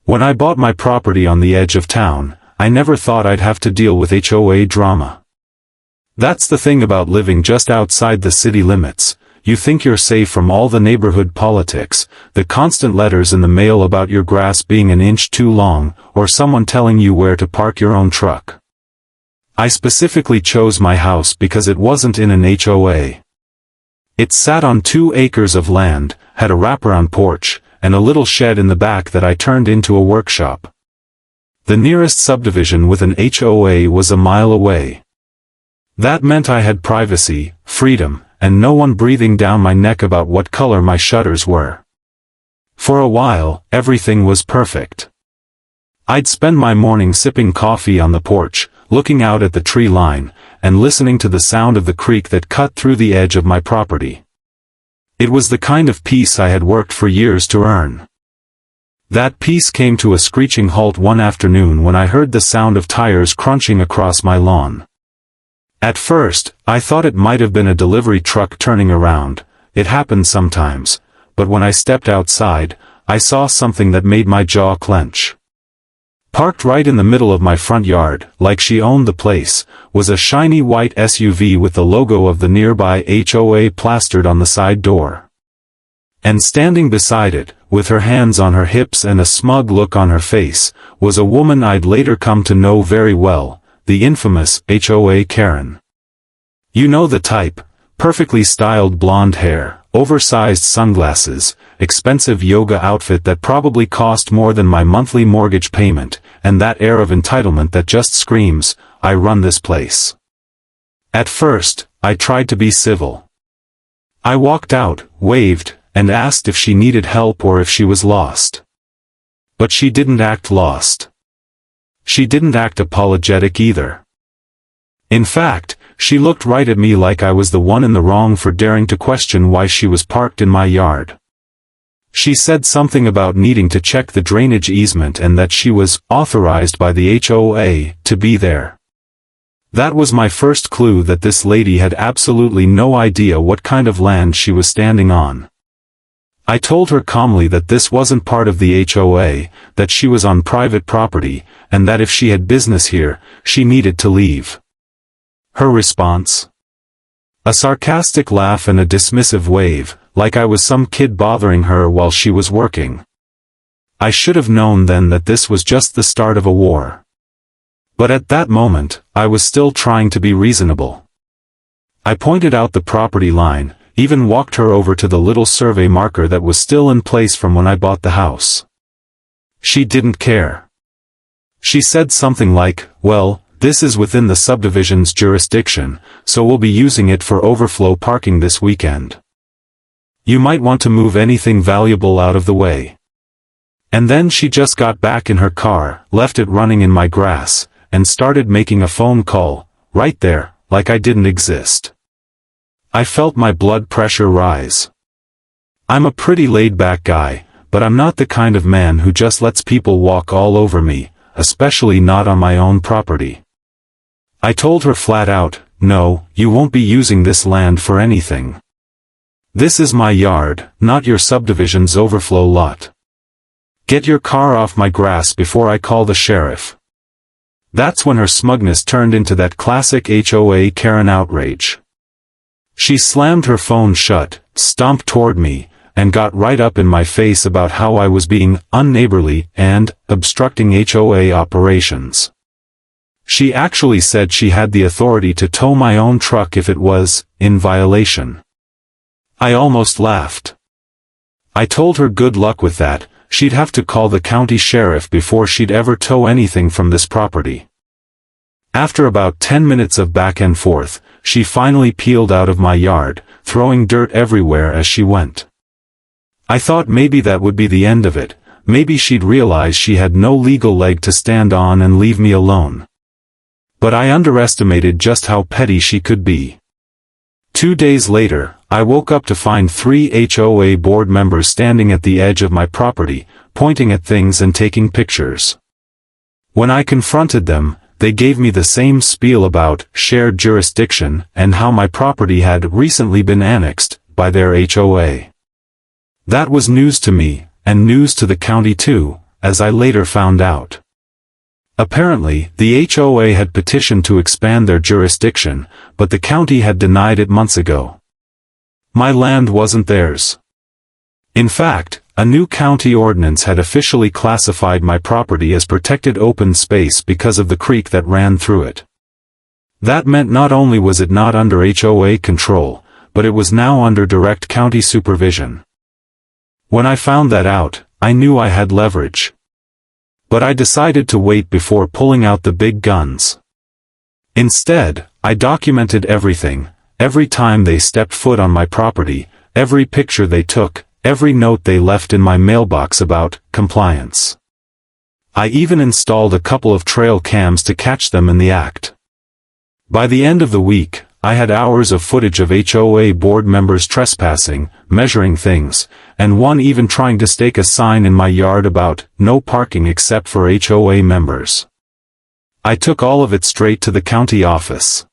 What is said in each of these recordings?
When I bought my property on the edge of town, I never thought I'd have to deal with HOA drama. That's the thing about living just outside the city limits. You think you're safe from all the neighborhood politics, the constant letters in the mail about your grass being an inch too long, or someone telling you where to park your own truck. I specifically chose my house because it wasn't in an HOA. It sat on 2 acres of land, had a wraparound porch, and a little shed in the back that I turned into a workshop. The nearest subdivision with an HOA was a mile away. That meant I had privacy, freedom, and no one breathing down my neck about what color my shutters were. For a while, everything was perfect. I'd spend my morning sipping coffee on the porch, looking out at the tree line, and listening to the sound of the creek that cut through the edge of my property. It was the kind of peace I had worked for years to earn. That peace came to a screeching halt one afternoon when I heard the sound of tires crunching across my lawn. At first, I thought it might have been a delivery truck turning around. It happened sometimes, but when I stepped outside, I saw something that made my jaw clench. Parked right in the middle of my front yard, like she owned the place, was a shiny white SUV with the logo of the nearby HOA plastered on the side door. And standing beside it, with her hands on her hips and a smug look on her face, was a woman I'd later come to know very well, the infamous HOA Karen. You know the type: perfectly styled blonde hair, oversized sunglasses, expensive yoga outfit that probably cost more than my monthly mortgage payment, and that air of entitlement that just screams, "I run this place." At first, I tried to be civil. I walked out, waved, and asked if she needed help or if she was lost. But she didn't act lost. She didn't act apologetic either. In fact, she looked right at me like I was the one in the wrong for daring to question why she was parked in my yard. She said something about needing to check the drainage easement and that she was authorized by the HOA to be there. That was my first clue that this lady had absolutely no idea what kind of land she was standing on. I told her calmly that this wasn't part of the HOA, that she was on private property, and that if she had business here, she needed to leave. Her response? A sarcastic laugh and a dismissive wave, like I was some kid bothering her while she was working. I should have known then that this was just the start of a war. But at that moment, I was still trying to be reasonable. I pointed out the property line, even walked her over to the little survey marker that was still in place from when I bought the house. She didn't care. She said something like, "Well, this is within the subdivision's jurisdiction, so we'll be using it for overflow parking this weekend. You might want to move anything valuable out of the way." And then she just got back in her car, left it running in my grass, and started making a phone call, right there, like I didn't exist. I felt my blood pressure rise. I'm a pretty laid-back guy, but I'm not the kind of man who just lets people walk all over me, especially not on my own property. I told her flat out, "No, you won't be using this land for anything. This is my yard, not your subdivision's overflow lot. Get your car off my grass before I call the sheriff." That's when her smugness turned into that classic HOA Karen outrage. She slammed her phone shut, stomped toward me, and got right up in my face about how I was being unneighborly and obstructing HOA operations. She actually said she had the authority to tow my own truck if it was in violation. I almost laughed. I told her good luck with that, she'd have to call the county sheriff before she'd ever tow anything from this property. After about 10 minutes of back and forth, she finally peeled out of my yard, throwing dirt everywhere as she went. I thought maybe that would be the end of it, maybe she'd realize she had no legal leg to stand on and leave me alone. But I underestimated just how petty she could be. 2 days later, I woke up to find 3 HOA board members standing at the edge of my property, pointing at things and taking pictures. When I confronted them, they gave me the same spiel about shared jurisdiction and how my property had recently been annexed by their HOA. That was news to me, and news to the county too, as I later found out. Apparently, the HOA had petitioned to expand their jurisdiction, but the county had denied it months ago. My land wasn't theirs. In fact, a new county ordinance had officially classified my property as protected open space because of the creek that ran through it. That meant not only was it not under HOA control, but it was now under direct county supervision. When I found that out, I knew I had leverage. But I decided to wait before pulling out the big guns. Instead, I documented everything, every time they stepped foot on my property, every picture they took, every note they left in my mailbox about compliance. I even installed a couple of trail cams to catch them in the act. By the end of the week, I had hours of footage of HOA board members trespassing, measuring things, and one even trying to stake a sign in my yard about no parking except for HOA members. I took all of it straight to the county office.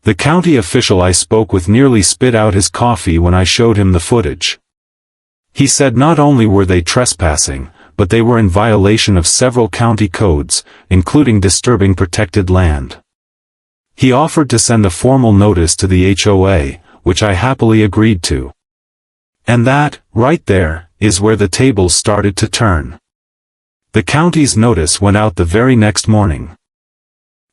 The county official I spoke with nearly spit out his coffee when I showed him the footage. He said not only were they trespassing, but they were in violation of several county codes, including disturbing protected land. He offered to send a formal notice to the HOA, which I happily agreed to. And that, right there, is where the tables started to turn. The county's notice went out the very next morning.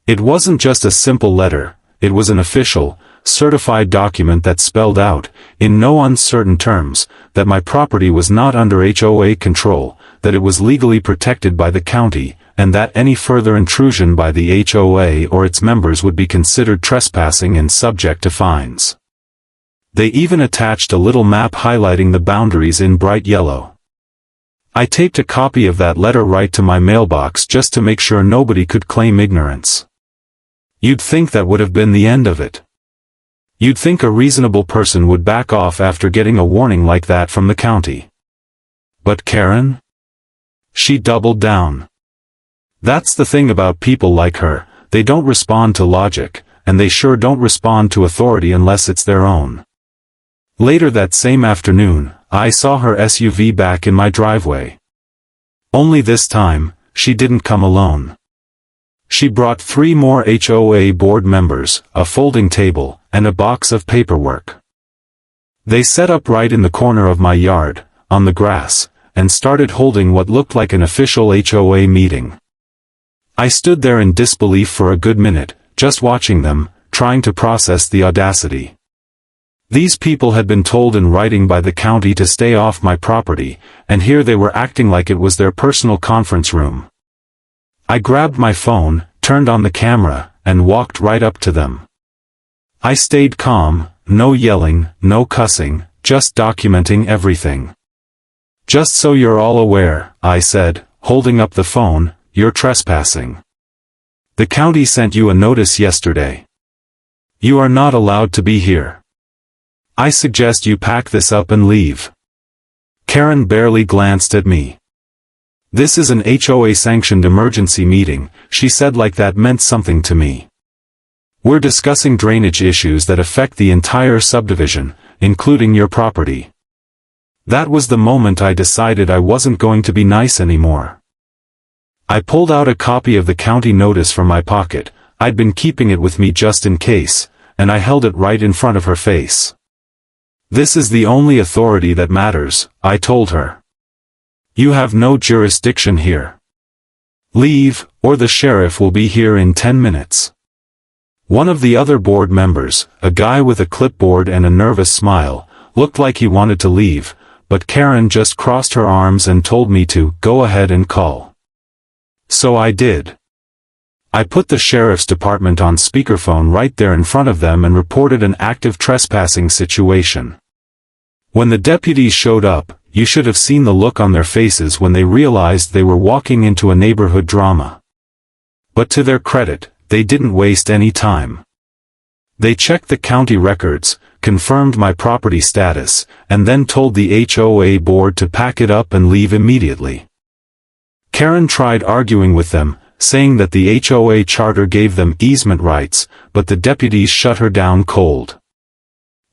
It wasn't just a simple letter, it was an official, certified document that spelled out, in no uncertain terms, that my property was not under HOA control, that it was legally protected by the county, and that any further intrusion by the HOA or its members would be considered trespassing and subject to fines. They even attached a little map highlighting the boundaries in bright yellow. I taped a copy of that letter right to my mailbox just to make sure nobody could claim ignorance. You'd think that would have been the end of it. You'd think a reasonable person would back off after getting a warning like that from the county. But Karen? She doubled down. That's the thing about people like her, they don't respond to logic, and they sure don't respond to authority unless it's their own. Later that same afternoon, I saw her SUV back in my driveway. Only this time, she didn't come alone. She brought 3 more HOA board members, a folding table, and a box of paperwork. They set up right in the corner of my yard, on the grass, and started holding what looked like an official HOA meeting. I stood there in disbelief for a good minute, just watching them, trying to process the audacity. These people had been told in writing by the county to stay off my property, and here they were acting like it was their personal conference room. I grabbed my phone, turned on the camera, and walked right up to them. I stayed calm, no yelling, no cussing, just documenting everything. Just so you're all aware, I said, holding up the phone, you're trespassing. The county sent you a notice yesterday. You are not allowed to be here. I suggest you pack this up and leave. Karen barely glanced at me. This is an HOA-sanctioned emergency meeting, she said like that meant something to me. We're discussing drainage issues that affect the entire subdivision, including your property. That was the moment I decided I wasn't going to be nice anymore. I pulled out a copy of the county notice from my pocket, I'd been keeping it with me just in case, and I held it right in front of her face. This is the only authority that matters, I told her. You have no jurisdiction here. Leave, or the sheriff will be here in 10 minutes. One of the other board members, a guy with a clipboard and a nervous smile, looked like he wanted to leave, but Karen just crossed her arms and told me to go ahead and call. So I did. I put the sheriff's department on speakerphone right there in front of them and reported an active trespassing situation. When the deputies showed up, you should have seen the look on their faces when they realized they were walking into a neighborhood drama. But to their credit, they didn't waste any time. They checked the county records, confirmed my property status, and then told the HOA board to pack it up and leave immediately. Karen tried arguing with them, saying that the HOA charter gave them easement rights, but the deputies shut her down cold.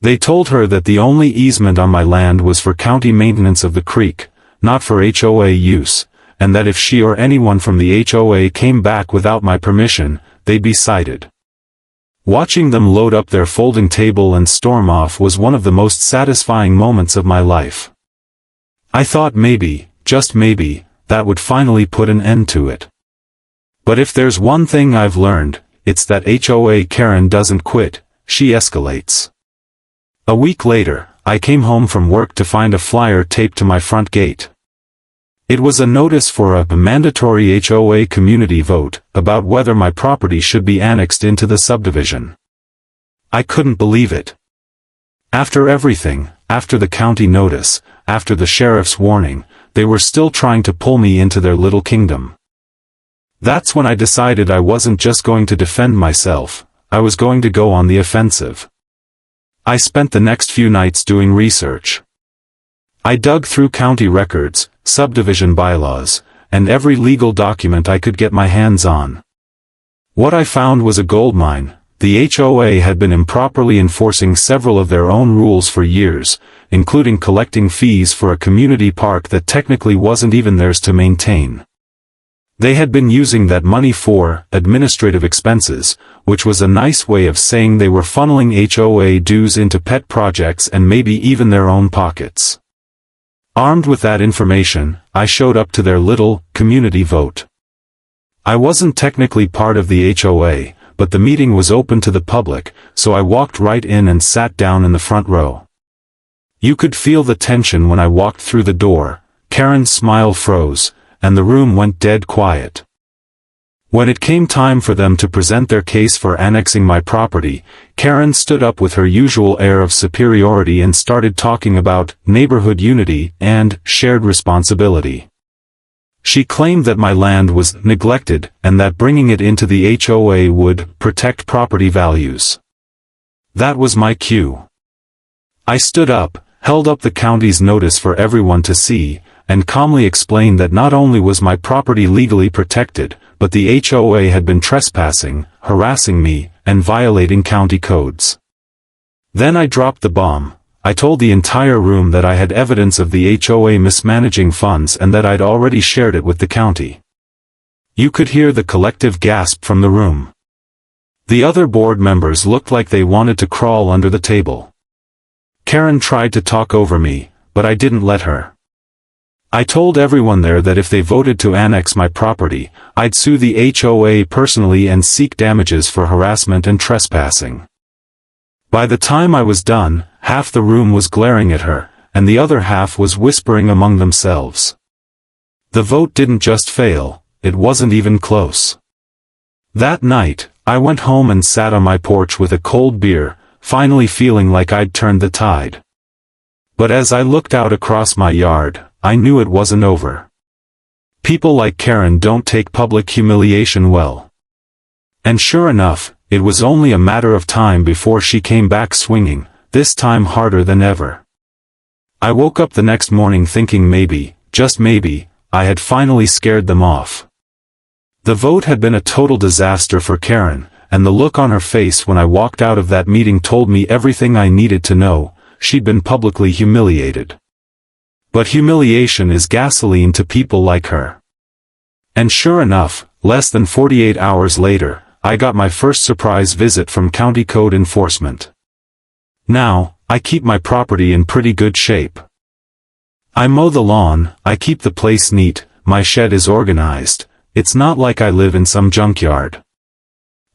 They told her that the only easement on my land was for county maintenance of the creek, not for HOA use, and that if she or anyone from the HOA came back without my permission, they'd be cited. Watching them load up their folding table and storm off was one of the most satisfying moments of my life. I thought maybe, just maybe, that would finally put an end to it. But if there's one thing I've learned, it's that HOA Karen doesn't quit, she escalates. A week later, I came home from work to find a flyer taped to my front gate. It was a notice for a mandatory HOA community vote about whether my property should be annexed into the subdivision. I couldn't believe it. After everything, after the county notice, after the sheriff's warning, they were still trying to pull me into their little kingdom. That's when I decided I wasn't just going to defend myself, I was going to go on the offensive. I spent the next few nights doing research. I dug through county records, subdivision bylaws, and every legal document I could get my hands on. What I found was a goldmine. The HOA had been improperly enforcing several of their own rules for years, including collecting fees for a community park that technically wasn't even theirs to maintain. They had been using that money for administrative expenses, which was a nice way of saying they were funneling HOA dues into pet projects and maybe even their own pockets. Armed with that information, I showed up to their little community vote. I wasn't technically part of the HOA, but the meeting was open to the public, so I walked right in and sat down in the front row. You could feel the tension when I walked through the door. Karen's smile froze, and the room went dead quiet. When it came time for them to present their case for annexing my property, Karen stood up with her usual air of superiority and started talking about neighborhood unity and shared responsibility. She claimed that my land was neglected and that bringing it into the HOA would protect property values. That was my cue. I stood up, held up the county's notice for everyone to see, and calmly explained that not only was my property legally protected, but the HOA had been trespassing, harassing me, and violating county codes. Then I dropped the bomb. I told the entire room that I had evidence of the HOA mismanaging funds and that I'd already shared it with the county. You could hear the collective gasp from the room. The other board members looked like they wanted to crawl under the table. Karen tried to talk over me, but I didn't let her. I told everyone there that if they voted to annex my property, I'd sue the HOA personally and seek damages for harassment and trespassing. By the time I was done, half the room was glaring at her, and the other half was whispering among themselves. The vote didn't just fail, it wasn't even close. That night, I went home and sat on my porch with a cold beer, finally feeling like I'd turned the tide. But as I looked out across my yard, I knew it wasn't over. People like Karen don't take public humiliation well. And sure enough, it was only a matter of time before she came back swinging, this time harder than ever. I woke up the next morning thinking maybe, just maybe, I had finally scared them off. The vote had been a total disaster for Karen, and the look on her face when I walked out of that meeting told me everything I needed to know. She'd been publicly humiliated. But humiliation is gasoline to people like her. And sure enough, less than 48 hours later, I got my first surprise visit from county code enforcement. Now, I keep my property in pretty good shape. I mow the lawn, I keep the place neat, my shed is organized, it's not like I live in some junkyard.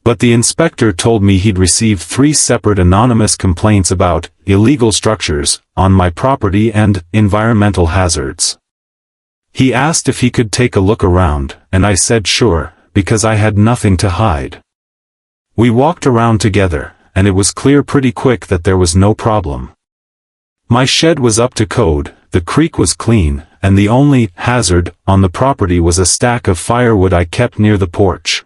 But the inspector told me he'd received 3 separate anonymous complaints about illegal structures on my property and environmental hazards. He asked if he could take a look around, and I said sure, because I had nothing to hide. We walked around together, and it was clear pretty quick that there was no problem. My shed was up to code, the creek was clean, and the only hazard on the property was a stack of firewood I kept near the porch.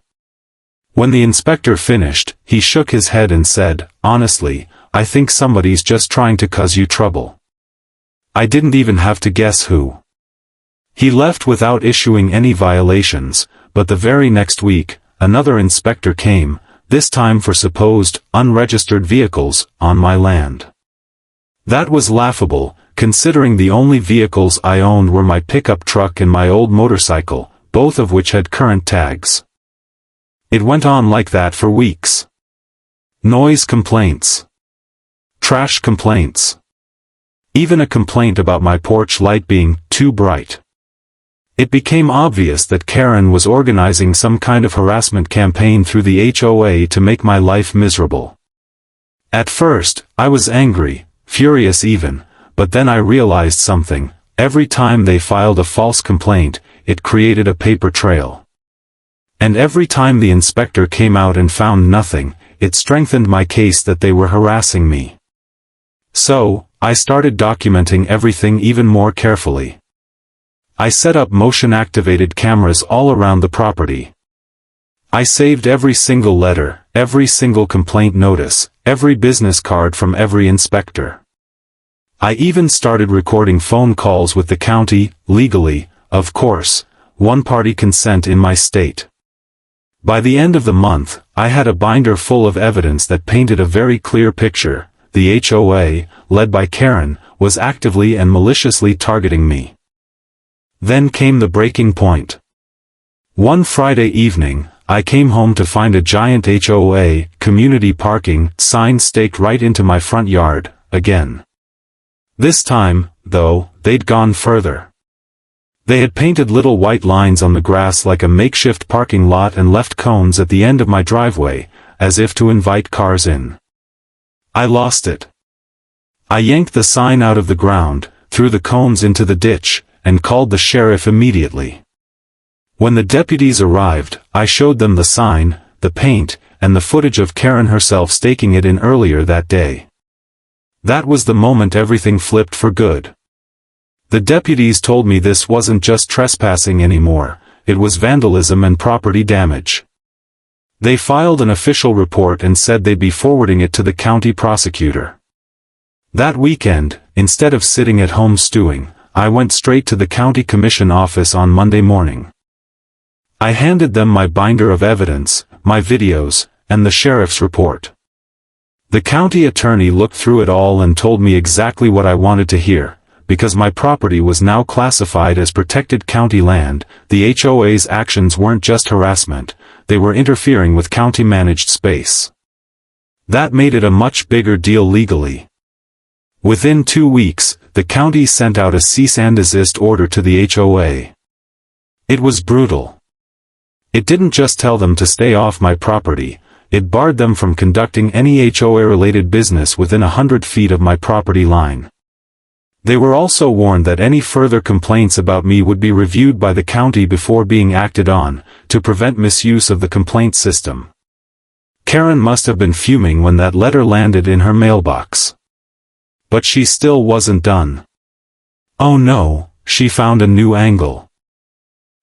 When the inspector finished, he shook his head and said, "Honestly, I think somebody's just trying to cause you trouble." I didn't even have to guess who. He left without issuing any violations, but the very next week, another inspector came, this time for supposed unregistered vehicles on my land. That was laughable, considering the only vehicles I owned were my pickup truck and my old motorcycle, both of which had current tags. It went on like that for weeks. Noise complaints. Trash complaints. Even a complaint about my porch light being too bright. It became obvious that Karen was organizing some kind of harassment campaign through the HOA to make my life miserable. At first, I was angry, furious even, but then I realized something. Every time they filed a false complaint, it created a paper trail. And every time the inspector came out and found nothing, it strengthened my case that they were harassing me. So, I started documenting everything even more carefully. I set up motion-activated cameras all around the property. I saved every single letter, every single complaint notice, every business card from every inspector. I even started recording phone calls with the county, legally, of course, one-party consent in my state. By the end of the month, I had a binder full of evidence that painted a very clear picture. The HOA, led by Karen, was actively and maliciously targeting me. Then came the breaking point. One Friday evening, I came home to find a giant HOA, community parking, sign staked right into my front yard, again. This time, though, they'd gone further. They had painted little white lines on the grass like a makeshift parking lot and left cones at the end of my driveway, as if to invite cars in. I lost it. I yanked the sign out of the ground, threw the cones into the ditch, and called the sheriff immediately. When the deputies arrived, I showed them the sign, the paint, and the footage of Karen herself staking it in earlier that day. That was the moment everything flipped for good. The deputies told me this wasn't just trespassing anymore, it was vandalism and property damage. They filed an official report and said they'd be forwarding it to the county prosecutor. That weekend, instead of sitting at home stewing, I went straight to the county commission office on Monday morning. I handed them my binder of evidence, my videos, and the sheriff's report. The county attorney looked through it all and told me exactly what I wanted to hear. Because my property was now classified as protected county land, the HOA's actions weren't just harassment, they were interfering with county-managed space. That made it a much bigger deal legally. Within 2 weeks, the county sent out a cease and desist order to the HOA. It was brutal. It didn't just tell them to stay off my property, it barred them from conducting any HOA-related business within 100 feet of my property line. They were also warned that any further complaints about me would be reviewed by the county before being acted on, to prevent misuse of the complaint system. Karen must have been fuming when that letter landed in her mailbox. But she still wasn't done. Oh no, she found a new angle.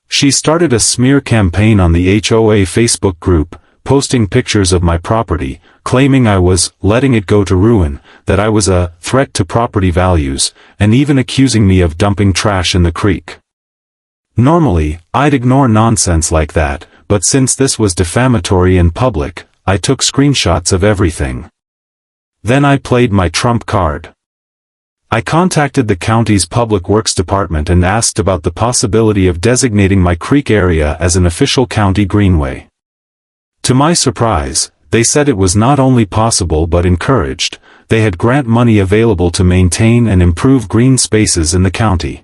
She started a smear campaign on the HOA Facebook group, posting pictures of my property, claiming I was letting it go to ruin, that I was a threat to property values, and even accusing me of dumping trash in the creek. Normally, I'd ignore nonsense like that, but since this was defamatory and public, I took screenshots of everything. Then I played my trump card. I contacted the county's Public Works Department and asked about the possibility of designating my creek area as an official county greenway. To my surprise, they said it was not only possible but encouraged. They had grant money available to maintain and improve green spaces in the county.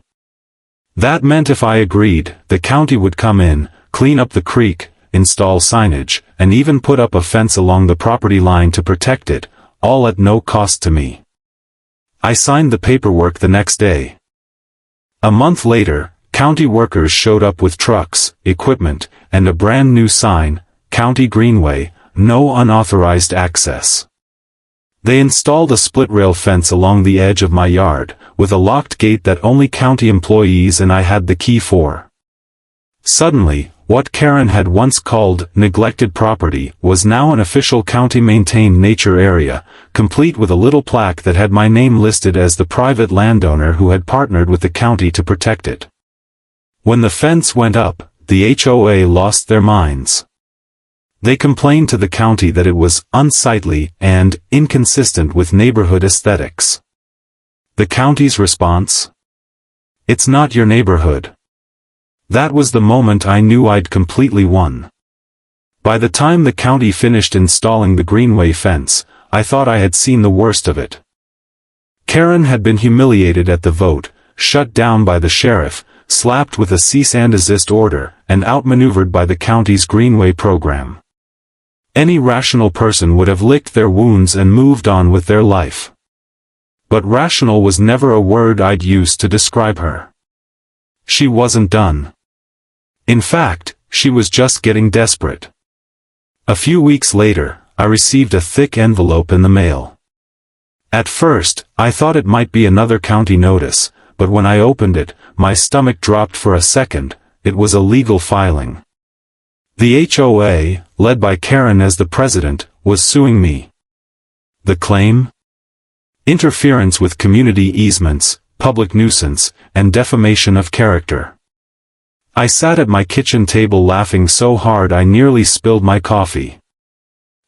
That meant if I agreed, the county would come in, clean up the creek, install signage, and even put up a fence along the property line to protect it, all at no cost to me. I signed the paperwork the next day. A month later, county workers showed up with trucks, equipment, and a brand new sign, County Greenway, no unauthorized access. They installed a split-rail fence along the edge of my yard, with a locked gate that only county employees and I had the key for. Suddenly, what Karen had once called neglected property was now an official county-maintained nature area, complete with a little plaque that had my name listed as the private landowner who had partnered with the county to protect it. When the fence went up, the HOA lost their minds. They complained to the county that it was unsightly and inconsistent with neighborhood aesthetics. The county's response? It's not your neighborhood. That was the moment I knew I'd completely won. By the time the county finished installing the greenway fence, I thought I had seen the worst of it. Karen had been humiliated at the vote, shut down by the sheriff, slapped with a cease and desist order, and outmaneuvered by the county's greenway program. Any rational person would have licked their wounds and moved on with their life. But rational was never a word I'd use to describe her. She wasn't done. In fact, she was just getting desperate. A few weeks later, I received a thick envelope in the mail. At first, I thought it might be another county notice, but when I opened it, my stomach dropped for a second. It was a legal filing. The HOA, led by Karen as the president, was suing me. The claim? Interference with community easements, public nuisance, and defamation of character. I sat at my kitchen table laughing so hard I nearly spilled my coffee.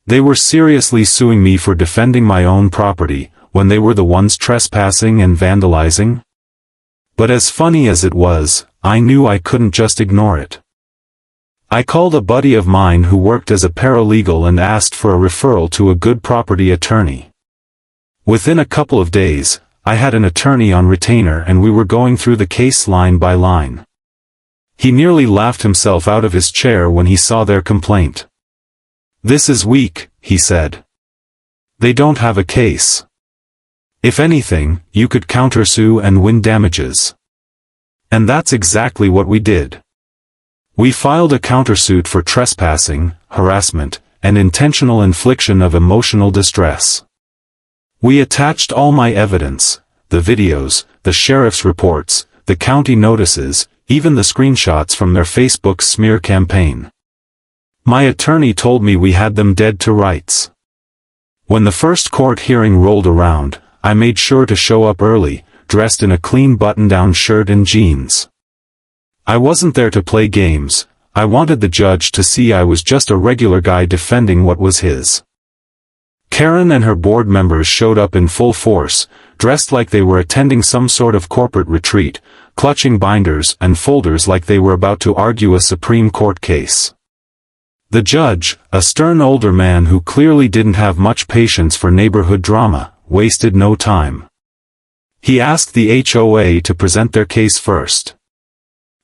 They were seriously suing me for defending my own property, when they were the ones trespassing and vandalizing? But as funny as it was, I knew I couldn't just ignore it. I called a buddy of mine who worked as a paralegal and asked for a referral to a good property attorney. Within a couple of days, I had an attorney on retainer and we were going through the case line by line. He nearly laughed himself out of his chair when he saw their complaint. "This is weak," he said. "They don't have a case. If anything, you could countersue and win damages." And that's exactly what we did. We filed a countersuit for trespassing, harassment, and intentional infliction of emotional distress. We attached all my evidence, the videos, the sheriff's reports, the county notices, even the screenshots from their Facebook smear campaign. My attorney told me we had them dead to rights. When the first court hearing rolled around, I made sure to show up early, dressed in a clean button-down shirt and jeans. I wasn't there to play games. I wanted the judge to see I was just a regular guy defending what was his. Karen and her board members showed up in full force, dressed like they were attending some sort of corporate retreat, clutching binders and folders like they were about to argue a Supreme Court case. The judge, a stern older man who clearly didn't have much patience for neighborhood drama, wasted no time. He asked the HOA to present their case first.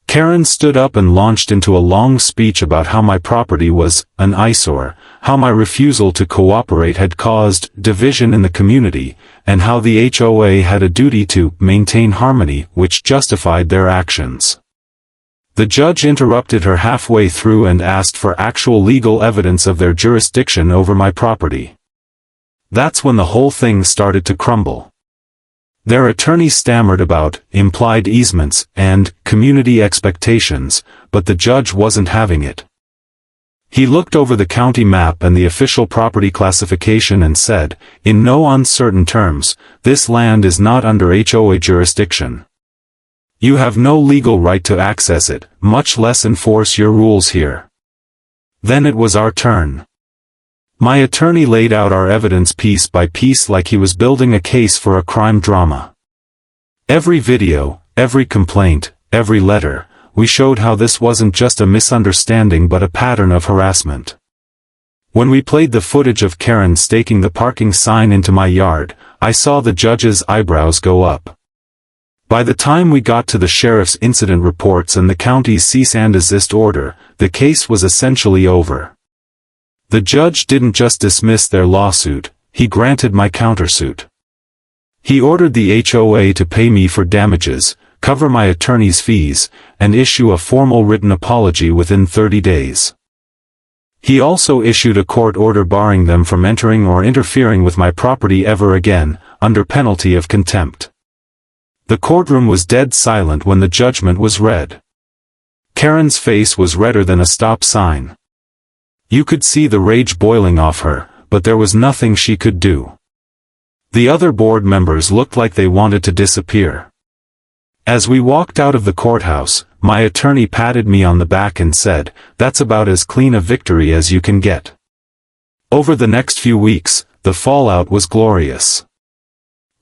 Karen stood up and launched into a long speech about how my property was an eyesore, how my refusal to cooperate had caused division in the community, and how the HOA had a duty to maintain harmony which justified their actions. The judge interrupted her halfway through and asked for actual legal evidence of their jurisdiction over my property. That's when the whole thing started to crumble. Their attorney stammered about implied easements and community expectations, but the judge wasn't having it. He looked over the county map and the official property classification and said, in no uncertain terms, this land is not under HOA jurisdiction. You have no legal right to access it, much less enforce your rules here. Then it was our turn. My attorney laid out our evidence piece by piece like he was building a case for a crime drama. Every video, every complaint, every letter, we showed how this wasn't just a misunderstanding but a pattern of harassment. When we played the footage of Karen staking the parking sign into my yard, I saw the judge's eyebrows go up. By the time we got to the sheriff's incident reports and the county's cease and desist order, the case was essentially over. The judge didn't just dismiss their lawsuit, he granted my countersuit. He ordered the HOA to pay me for damages, cover my attorney's fees, and issue a formal written apology within 30 days. He also issued a court order barring them from entering or interfering with my property ever again, under penalty of contempt. The courtroom was dead silent when the judgment was read. Karen's face was redder than a stop sign. You could see the rage boiling off her, but there was nothing she could do. The other board members looked like they wanted to disappear. As we walked out of the courthouse, my attorney patted me on the back and said, "That's about as clean a victory as you can get." Over the next few weeks, the fallout was glorious.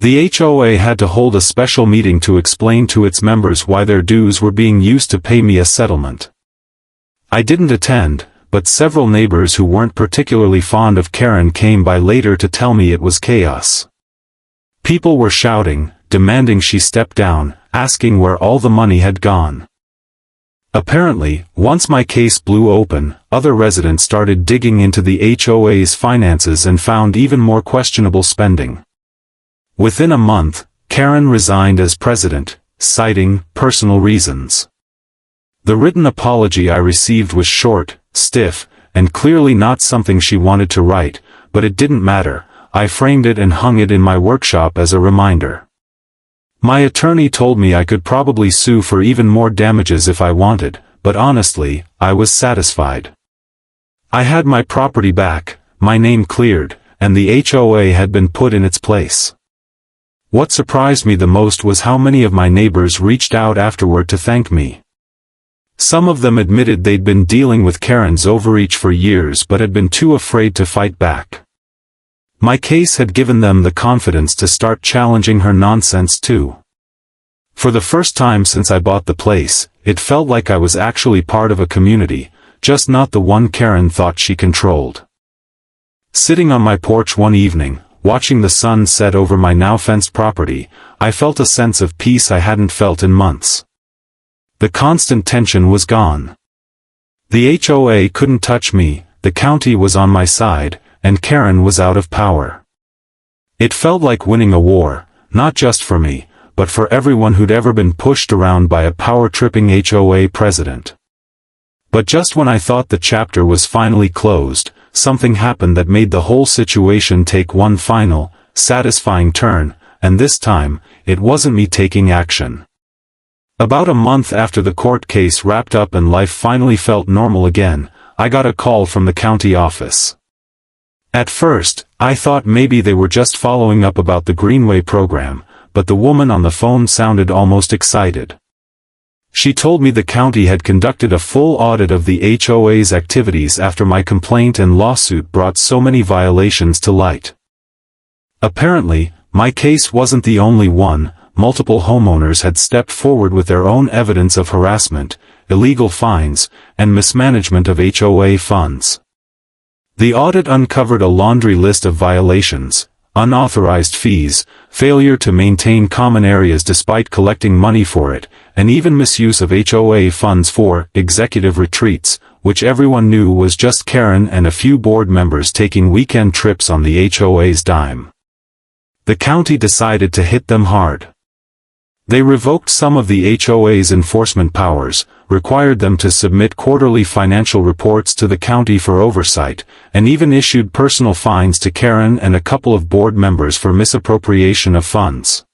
The HOA had to hold a special meeting to explain to its members why their dues were being used to pay me a settlement. I didn't attend, but several neighbors who weren't particularly fond of Karen came by later to tell me it was chaos. People were shouting, demanding she step down, asking where all the money had gone. Apparently, once my case blew open, other residents started digging into the HOA's finances and found even more questionable spending. Within a month, Karen resigned as president, citing personal reasons. The written apology I received was short, stiff, and clearly not something she wanted to write, but it didn't matter. I framed it and hung it in my workshop as a reminder. My attorney told me I could probably sue for even more damages if I wanted, but honestly, I was satisfied. I had my property back, my name cleared, and the HOA had been put in its place. What surprised me the most was how many of my neighbors reached out afterward to thank me. Some of them admitted they'd been dealing with Karen's overreach for years but had been too afraid to fight back. My case had given them the confidence to start challenging her nonsense too. For the first time since I bought the place, it felt like I was actually part of a community, just not the one Karen thought she controlled. Sitting on my porch one evening, watching the sun set over my now fenced property, I felt a sense of peace I hadn't felt in months. The constant tension was gone. The HOA couldn't touch me, the county was on my side, and Karen was out of power. It felt like winning a war, not just for me, but for everyone who'd ever been pushed around by a power-tripping HOA president. But just when I thought the chapter was finally closed, something happened that made the whole situation take one final, satisfying turn, and this time, it wasn't me taking action. About a month after the court case wrapped up and life finally felt normal again, I got a call from the county office. At first, I thought maybe they were just following up about the Greenway program, but the woman on the phone sounded almost excited. She told me the county had conducted a full audit of the HOA's activities after my complaint and lawsuit brought so many violations to light. Apparently, my case wasn't the only one. Multiple homeowners had stepped forward with their own evidence of harassment, illegal fines, and mismanagement of HOA funds. The audit uncovered a laundry list of violations: unauthorized fees, failure to maintain common areas despite collecting money for it, and even misuse of HOA funds for executive retreats, which everyone knew was just Karen and a few board members taking weekend trips on the HOA's dime. The county decided to hit them hard. They revoked some of the HOA's enforcement powers, required them to submit quarterly financial reports to the county for oversight, and even issued personal fines to Karen and a couple of board members for misappropriation of funds.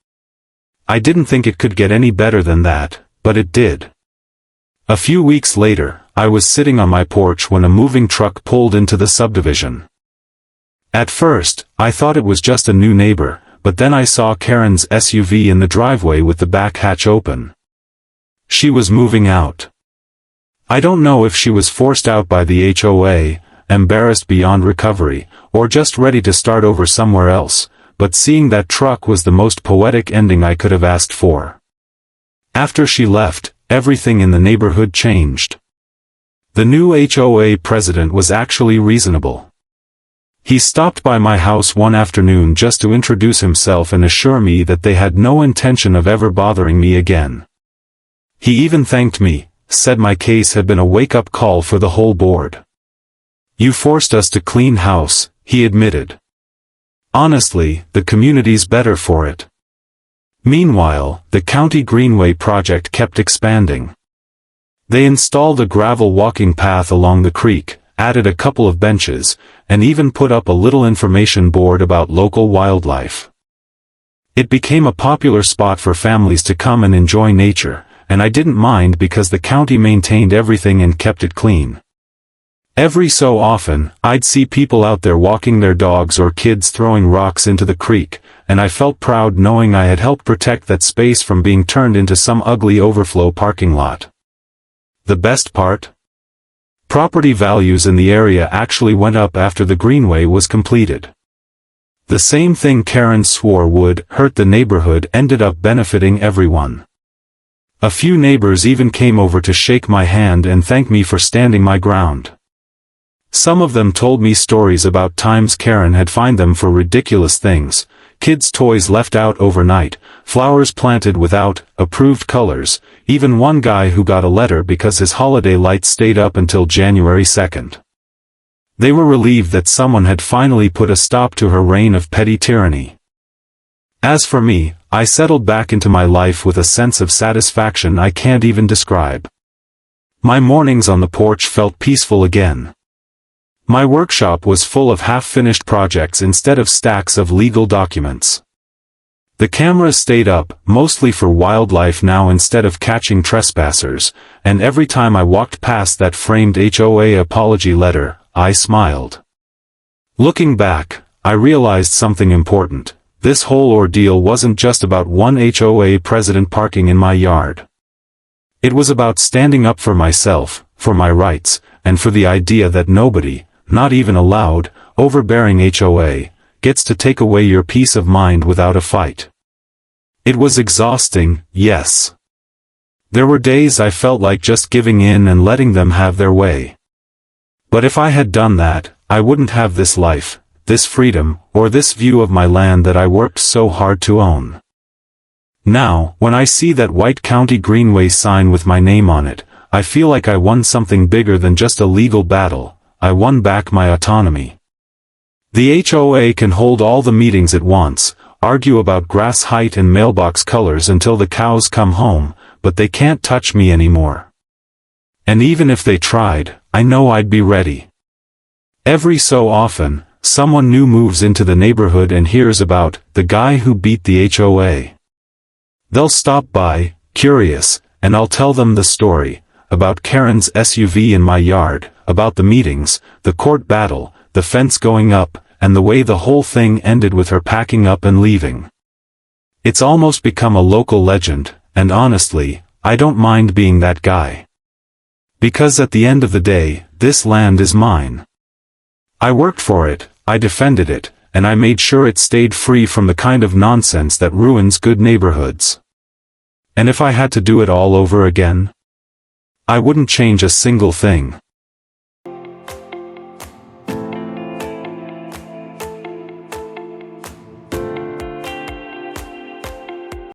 I didn't think it could get any better than that, but it did. A few weeks later, I was sitting on my porch when a moving truck pulled into the subdivision. At first, I thought it was just a new neighbor, but then I saw Karen's SUV in the driveway with the back hatch open. She was moving out. I don't know if she was forced out by the HOA, embarrassed beyond recovery, or just ready to start over somewhere else, but seeing that truck was the most poetic ending I could have asked for. After she left, everything in the neighborhood changed. The new HOA president was actually reasonable. He stopped by my house one afternoon just to introduce himself and assure me that they had no intention of ever bothering me again. He even thanked me, said my case had been a wake-up call for the whole board. "You forced us to clean house," he admitted. "Honestly, the community's better for it." Meanwhile, the county Greenway project kept expanding. They installed a gravel walking path along the creek, added a couple of benches, and even put up a little information board about local wildlife. It became a popular spot for families to come and enjoy nature, and I didn't mind because the county maintained everything and kept it clean. Every so often, I'd see people out there walking their dogs or kids throwing rocks into the creek, and I felt proud knowing I had helped protect that space from being turned into some ugly overflow parking lot. The best part? Property values in the area actually went up after the Greenway was completed. The same thing Karen swore would hurt the neighborhood ended up benefiting everyone. A few neighbors even came over to shake my hand and thank me for standing my ground. Some of them told me stories about times Karen had fined them for ridiculous things: kids' toys left out overnight, flowers planted without approved colors, even one guy who got a letter because his holiday lights stayed up until January 2nd. They were relieved that someone had finally put a stop to her reign of petty tyranny. As for me, I settled back into my life with a sense of satisfaction I can't even describe. My mornings on the porch felt peaceful again. My workshop was full of half-finished projects instead of stacks of legal documents. The cameras stayed up, mostly for wildlife now instead of catching trespassers, and every time I walked past that framed HOA apology letter, I smiled. Looking back, I realized something important. This whole ordeal wasn't just about one HOA president parking in my yard. It was about standing up for myself, for my rights, and for the idea that nobody, not even a loud, overbearing HOA, gets to take away your peace of mind without a fight. It was exhausting, yes. There were days I felt like just giving in and letting them have their way. But if I had done that, I wouldn't have this life, this freedom, or this view of my land that I worked so hard to own. Now, when I see that white County Greenway sign with my name on it, I feel like I won something bigger than just a legal battle. I won back my autonomy. The HOA can hold all the meetings it wants, argue about grass height and mailbox colors until the cows come home, but they can't touch me anymore. And even if they tried, I know I'd be ready. Every so often, someone new moves into the neighborhood and hears about the guy who beat the HOA. They'll stop by, curious, and I'll tell them the story, about Karen's SUV in my yard, about the meetings, the court battle, the fence going up, and the way the whole thing ended with her packing up and leaving. It's almost become a local legend, and honestly, I don't mind being that guy. Because at the end of the day, this land is mine. I worked for it, I defended it, and I made sure it stayed free from the kind of nonsense that ruins good neighborhoods. And if I had to do it all over again, I wouldn't change a single thing.